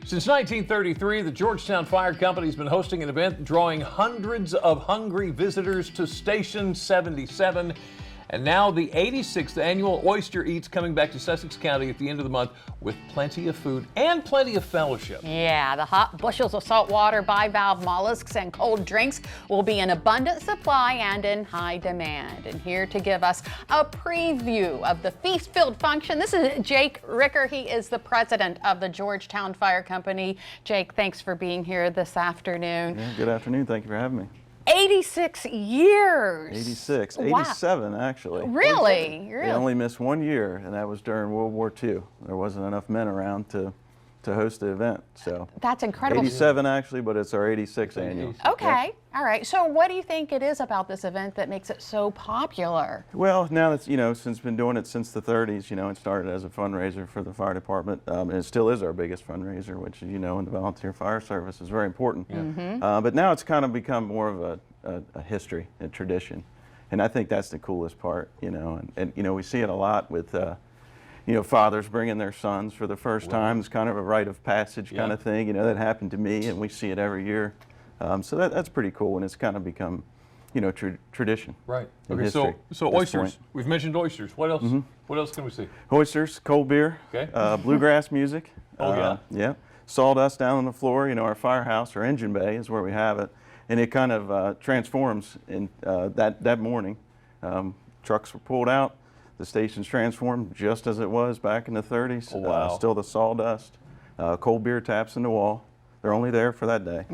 Since 1933, the Georgetown Fire Company has been hosting an event drawing hundreds of hungry visitors to Station 77. And now the 86th Annual Oyster Eat's coming back to Sussex County at the end of the month with plenty of food and plenty of fellowship. Yeah, the hot bushels of saltwater bivalve mollusks and cold drinks will be in abundant supply and in high demand. And here to give us a preview of the feast-filled function, this is Jake Ricker. He is the president of the Georgetown Fire Company. Jake, thanks for being here this afternoon. Yeah, good afternoon. Thank you for having me. 86 years. 86, Wow. 87 actually. Really? They only missed 1 year, and that was during World War II. There wasn't enough men around to host the event. So that's incredible. 87 actually, but it's our 86th annual. Okay, yeah. All right. So what do you think it is about this event that makes it so popular? Well, now that's, since been doing it since the 30s, it started as a fundraiser for the fire department, and it still is our biggest fundraiser, which, in the volunteer fire service is very important. Yeah. But now it's kind of become more of a history, a tradition, and I think that's the coolest part, and we see it a lot with fathers bringing their sons for the first time. It's kind of a rite of passage kind of thing. That happened to me, and we see it every year. So that's pretty cool, and it's kind of become, tradition. Right. Okay. So oysters. We've mentioned oysters. What else? What else can we see? Oysters, cold beer. Okay. Bluegrass music. Yeah. Sawdust down on the floor. Our firehouse or engine bay is where we have it, and it kind of transforms in that morning. Trucks were pulled out. The station's transformed just as it was back in the 30s. Oh, wow. Still the sawdust, cold beer taps in the wall. They're only there for that day.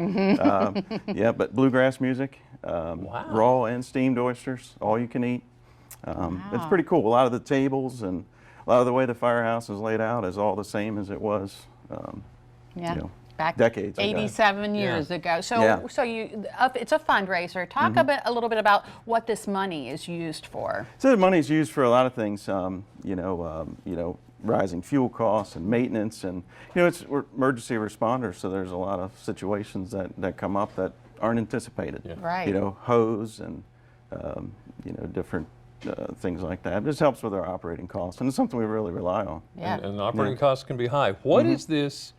Yeah, but bluegrass music, raw and steamed oysters, all you can eat. It's pretty cool. A lot of the tables and a lot of the way the firehouse is laid out is all the same as it was. Back decades 87 years ago. So it's a fundraiser. Talk a little bit about what this money is used for. So the money is used for a lot of things. Rising fuel costs and maintenance, and we're emergency responders, so there's a lot of situations that come up that aren't anticipated. Yeah. Right. Hose and different things like that. This helps with our operating costs, and it's something we really rely on. Yeah. And operating costs can be high. What is this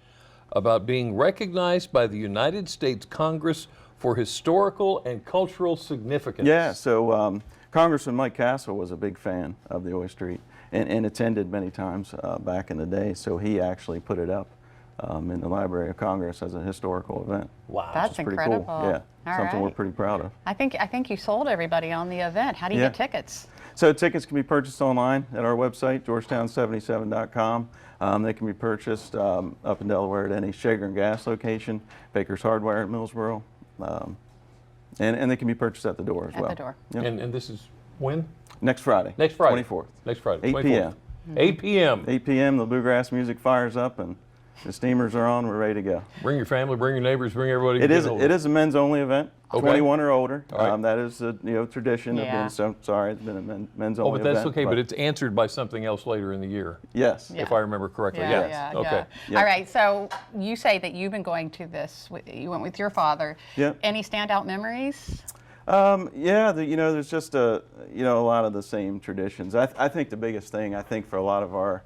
about being recognized by the United States Congress for historical and cultural significance? Yeah, so Congressman Mike Castle was a big fan of the Oyster Eat and attended many times back in the day, so he actually put it up in the Library of Congress as a historical event. Wow. That's incredible. Pretty cool. Yeah, something we're pretty proud of. I think you sold everybody on the event. How do you get tickets? So tickets can be purchased online at our website, georgetown77.com. They can be purchased up in Delaware at any Shaker and Gas location, Baker's Hardware at Millsboro, and they can be purchased at the door as well. At the door. Yep. And this is when? Next Friday. Next Friday. 24th. Next Friday. 8 p.m. 8 p.m. 8 p.m. The bluegrass music fires up and the steamers are on. We're ready to go. Bring your family, bring your neighbors, bring everybody. It is a men's only event. Okay. 21 or older. Right. That is a tradition of being. So sorry, it's been a men's only event. But that's okay. But it's answered by something else later in the year. Yes. If I remember correctly. Yeah. Okay. Yeah. All right. So you say that you've been going to this. You went with your father. Yep. Any standout memories? There's just a lot of the same traditions. I think the biggest thing for a lot of our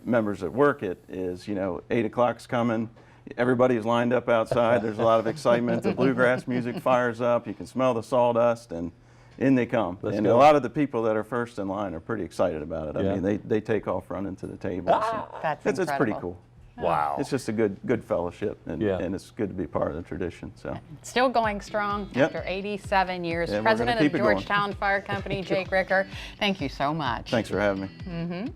members that work it is 8 o'clock's coming. Everybody's lined up outside. There's a lot of excitement. The bluegrass music fires up. You can smell the sawdust, and in they come. A lot of the people that are first in line are pretty excited about it. I mean, they take off running to the tables. That's it's pretty cool. Wow. It's just a good fellowship, and it's good to be part of the tradition. So still going strong after 87 years. President of Georgetown Fire Company, Jake Ricker, thank you so much. Thanks for having me.